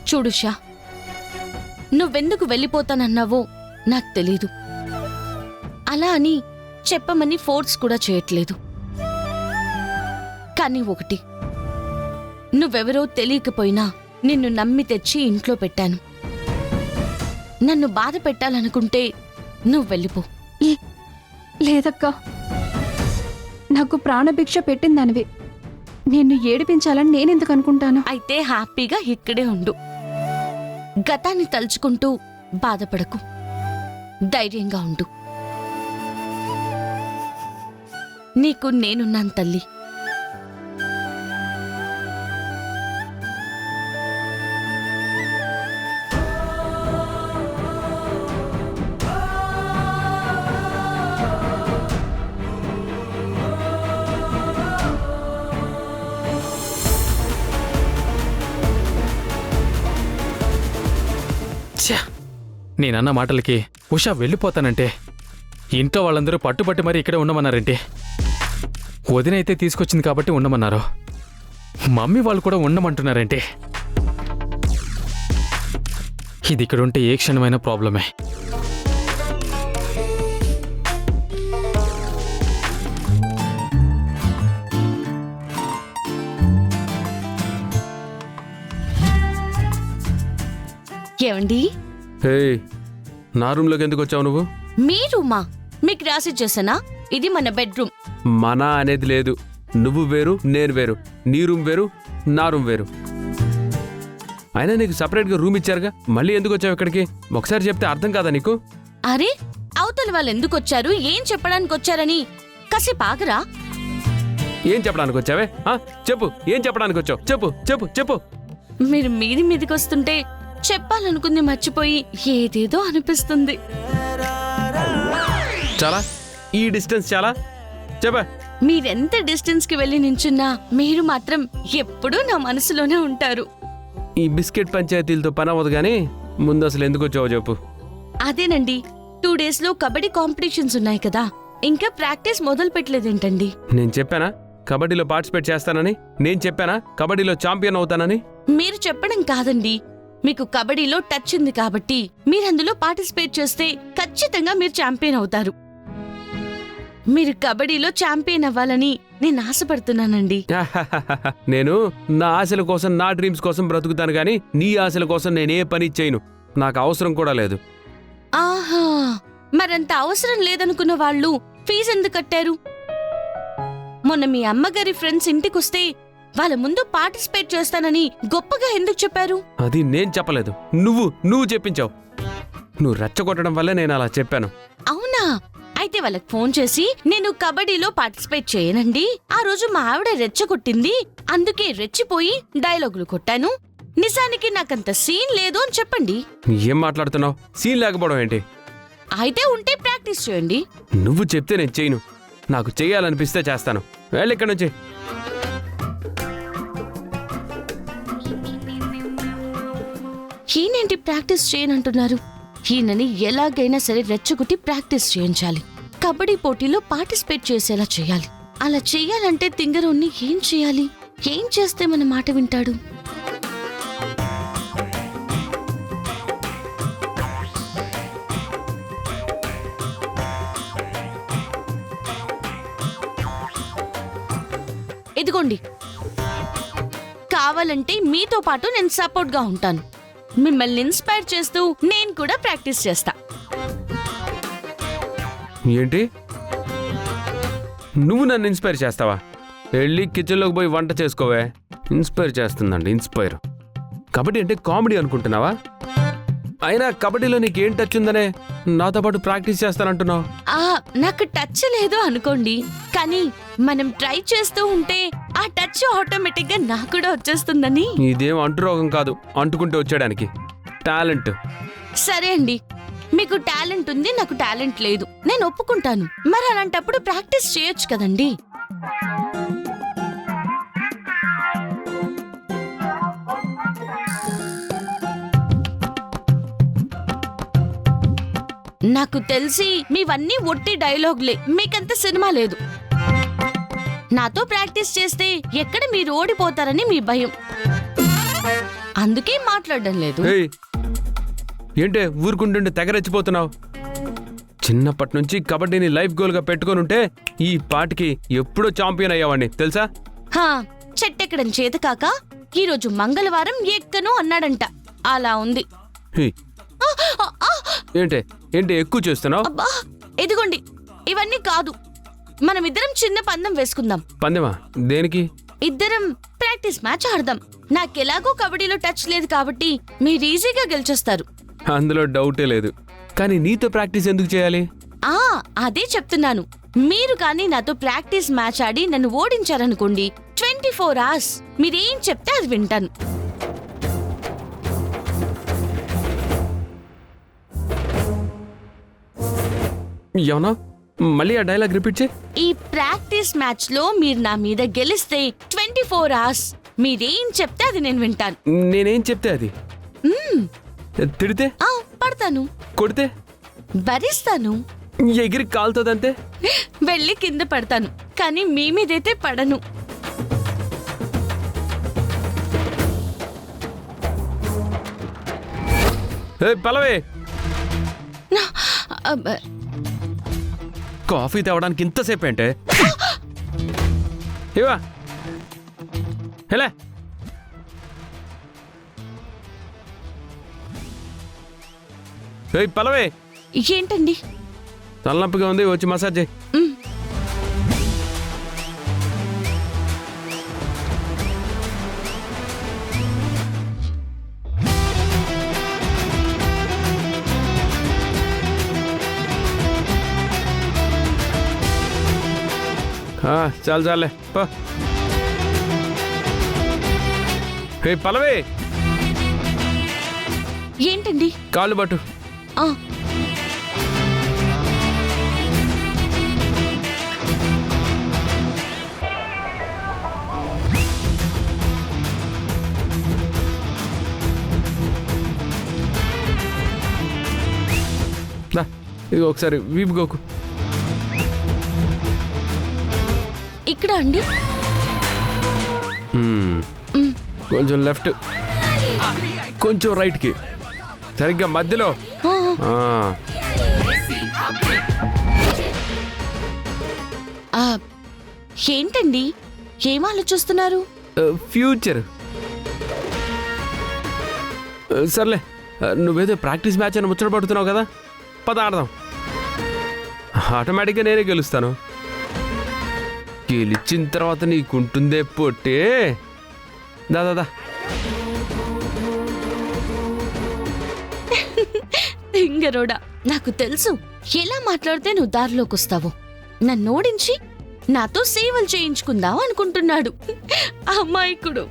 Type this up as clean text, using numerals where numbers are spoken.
చూడు షా, నువ్వెందుకు వెళ్ళిపోతానన్నావో నాకు తెలీదు. అలా అని చెప్పమని ఫోర్స్ కూడా చేయట్లేదు. కానీ ఒకటి, నువ్వెవరో తెలియకపోయినా నిన్ను నమ్మి తెచ్చి ఇంట్లో పెట్టాను. నన్ను బాధ పెట్టాలనుకుంటే నువ్వు వెళ్ళిపో. లేదక్కా, నాకు ప్రాణభిక్ష పెట్టిందనివి. నిన్ను ఏడిపించాలని నేనెందుకు అనుకుంటాను? అయితే హ్యాపీగా ఇక్కడే ఉండు. గతాన్ని తలుచుకుంటూ బాధపడకు. ధైర్యంగా ఉండు. నీకు నేనున్నాను తల్లి. నేనన్న మాటలకి ఉషా వెళ్ళిపోతానంటే ఇంట్లో వాళ్ళందరూ పట్టుబట్టి మరీ ఇక్కడే ఉండమన్నారంటే, వదినైతే తీసుకొచ్చింది కాబట్టి ఉండమన్నారు. మమ్మీ వాళ్ళు కూడా ఉండమంటున్నారంటే ఇది ఇక్కడ ఉంటే ఏ క్షణమైన ప్రాబ్లమే. ఏమండి, హే, నా రూమ్లోకి ఎందుకు వచ్చావు నువ్వు? మీ రూమా? మీకు రాసిచ్చేసానా? ఇది మన బెడ్రూమ్. మన అనేది లేదు. నువ్వు వేరు, నేను వేరు. నీ రూమ్ వేరు, నా రూమ్ వేరు. అయినా నీకు సపరేట్గా రూమ్ ఇచ్చారుగా, మళ్ళీ ఎందుకు వచ్చావు ఇక్కడికి? ఒకసారి చెప్తే అర్థం కాదా నీకు? అరే, అవతల వాళ్ళు ఎందుకు వచ్చారు, ఏం చెప్పడానికి వచ్చారని కాసేపు ఆగరా? ఏం చెప్పడానికి వచ్చావే? చెప్పు, ఏం చెప్పడానికి వచ్చావు? చెప్పు చెప్పు చెప్పు. మీరు మీదికి వస్తుంటే చెప్పాలనుకుంది మర్చిపోయి ఏదేదో అనిపిస్తుంది. చాలా, ఈ డిస్టెన్స్ చాలా. చెప్పా. మీరెంత డిస్టెన్స్ కి వెళ్ళి నించున్నా మీరు మాత్రం ఎప్పుడూ నా మనసులోనే ఉంటారు. ఈ బిస్కెట్ పంచాయతీలతో పని అవ్వదు కానీ ముందు అసలు ఎందుకు వచ్చావో చెప్పు. అదేనండి, 2 days లో కబడ్డీ కాంపిటీషన్స్ ఉన్నాయి కదా, ఇంకా ప్రాక్టీస్ మొదలు పెట్టలేదేంటండి? నేను చెప్పానా కబడ్డీలో పార్టిసిపేట్ చేస్తానని? నేను చెప్పానా కబడ్డీలో ఛాంపియన్ అవుతానని? మీరు చెప్పడం కాదండి, మీకు కబడ్డీలో టచ్ ఉంది కాబట్టి మీరందులో పార్టిసిపేట్ చేస్తే ఖచ్చితంగా మీరు ఛాంపియన్ అవుతారు. మీరు కబడ్డీలో ఛాంపియన్ అవ్వాలని నేను ఆశపడుతున్నానండి. నేను నా ఆశల కోసం, నా డ్రీమ్స్ కోసం బ్రతుకుతాను కానీ నీ ఆశల కోసం నేనే పని చేయను. నాకు అవసరం కూడా లేదు. ఆహా, మరంత అవసరం లేదనుకున్న వాళ్ళు ఫీజు ఎందుకు కట్టారు? మొన్న మీ అమ్మగారి ఫ్రెండ్స్ ఇంటికొస్తే వాళ్ళ ముందు పార్టిసిపేట్ చేస్తానని గొప్పగా ఎందుకు చెప్పారు? అది నేను చెప్పలేదు, నువ్వు చెప్పించావు. నువ్వు రెచ్చగొట్టడం వల్లే నేను అలా చెప్పాను. అవునా? అయితే వాళ్ళకి ఫోన్ చేసి నేను కబడ్డీలో పార్టిసిపేట్ చేయనండి, ఆ రోజు మా ఆవిడ రెచ్చగొట్టింది, అందుకే రెచ్చిపోయి డైలాగులు కొట్టాను, నిజానికి నాకంత సీన్ లేదు అని చెప్పండి. ఏం మాట్లాడుతున్నావు? సీన్ లేకపోవడం ఏంటి? అయితే ఉంటే ప్రాక్టీస్ చేయండి. నువ్వు చెప్తే నేను చేయను. నాకు చెయ్యాలనిపిస్తే చేస్తాను. వెళ్ళి ఇక్కడి నుంచి. ఈయనేంటి ప్రాక్టీస్ చేయనంటున్నారు? ఈయనని ఎలాగైనా సరే రెచ్చగొట్టి ప్రాక్టీస్ చేయించాలి. కబడ్డీ పోటీలో పార్టిసిపేట్ చేసేలా చేయాలి. అలా చెయ్యాలంటే తింగరోన్ని ఏం చేయాలి? ఏం చేస్తే మన మాట వింటాడు? ఇదిగోండి, కావాలంటే మీతో పాటు నేను సపోర్ట్గా ఉంటాను. మిమ్మల్ని ఇన్స్పైర్ చేస్తూ నేను కూడా ప్రాక్టీస్ చేస్తా. ఏంటి, నువ్వు నన్ను ఇన్స్పైర్ చేస్తావా? వెళ్ళి కిచెన్లోకి పోయి వంట చేసుకోవే. ఇన్స్పైర్ చేస్తుందండి, ఇన్స్పైర్. కబడ్డీ అంటే కామెడీ అనుకుంటున్నావా? అయినా కబడ్డీలో నీకేం టచ్ ఉందనే నాతో పాటు ప్రాక్టీస్ చేస్తానంటున్నావు? నాకు టచ్ లేదు అనుకోండి, కానీ మనం ట్రై చేస్తూ ఉంటే ఆ టచ్ ఆటోమేటిక్ గా నాకు కూడా వచ్చేస్తుందని. ఇదేం అంటురోగం కాదు, అంటుకుంటే వచ్చేయడానికి. టాలెంట్. సరే అండి, మీకు టాలెంట్ ఉంది, నాకు టాలెంట్ లేదు, నేను ఒప్పుకుంటాను. మరి అలాంటప్పుడు ప్రాక్టీస్ చేయొచ్చు కదండి. నాకు తెలిసి మీవన్నీ ఒట్టి డైలాగులే, మీకంత సినిమా లేదు. నాతో ప్రాక్టీస్ చేస్తే ఎక్కడ మీరు ఓడిపోతారని మీ భయం. అందుకే మాట్లాడడం లేదు. ఏయ్, ఏంటే ఊరుకుంటుంటే తెగరెచ్చిపోతున్నావు? చిన్నప్పటి నుంచి కబడ్డీని లైఫ్ గోల్గా పెట్టుకొని ఉంటే ఈ పాటికి ఎప్పుడో ఛాంపియన్ అయ్యావాడిని తెలుసా? హా, చెట్టెక్కడం చేత కాక ఈరోజు మంగళవారం ఎక్కను అన్నాడంట. అలా ఉంది. ఏయ్, ఏంటే ఏంటి ఎక్కువ చేస్తున్నావు? అబ్బా, ఇదిగోండి, ఇవన్నీ కాదు. మనమిద్దరం చిన్న పందెం వేసుకుందాం. పందెమా? దేనికి? ఇద్దరం ప్రాక్టీస్ మ్యాచ్ ఆడదాం. నాకెలాగో కబడ్డీలో టచ్ లేదు కాబట్టి మీరు ఈజీగా గెలిచేస్తారు. అందులో డౌటే లేదు. కానీ నీతో ప్రాక్టీస్ ఎందుకు చేయాలి? అదే చెప్తున్నాను. మీరు కానీ నాతో ప్రాక్టీస్ మ్యాచ్ ఆడి నన్ను ఓడించారనుకోండి, 24 hours మీరేం చెప్తే అది వింటాను. ఏమన్నా? మళ్ళీ ఆ డైలాగ్ రిపీట్ చేయి. ఈ ప్రాక్టీస్ మ్యాచ్ లో మీరు నా మీద గెలిస్తే 24 hours మీరేం చెప్తే అది నేను వింటాను. నేనేం చెప్తే అది? తిడితే? పడతాను. కొడితే? భరిస్తాను. ఎగిరి కాలుతుందంతే. వెళ్ళి కింద పడతాను, కానీ మీ మీదైతే పడను. పలవే, అబ్బ, కాఫీ తేవడానికి ఇంతసేపు ఏంటే? ఇవా ఎలా? పలవే, ఏంటండి? తలనొప్పిగా ఉంది, వచ్చి మసాజ్ చేయి. మ్. చాలు చాలే పో. పలవే, ఏంటండి? కాళ్ళు పట్టు. ఆ, ఇది ఒకసారి వీపుగోకు. ఇక్కడ అండి. కొంచెం లెఫ్ట్, కొంచెం రైట్కి, సరిగ్గా మధ్యలో. ఏంటండి, ఏం ఆలోచిస్తున్నారు? ఫ్యూచర్. సర్లే, నువ్వేదో ప్రాక్టీస్ మ్యాచ్ అని ముచ్చట పడుతున్నావు కదా, పద ఆడదాం. ఆటోమేటిక్గా నేనే గెలుస్తాను. గెలిచిన తర్వాత నీకుంటుందే పొట్టే. దాదా ఇంగరోడా, నాకు తెలుసు ఎలా మాట్లాడితే నువ్వు దారిలోకి వస్తావు. నన్ను ఓడించి నాతో సేవలు చేయించుకుందాం అనుకుంటున్నాడు అమ్మాయికుడు.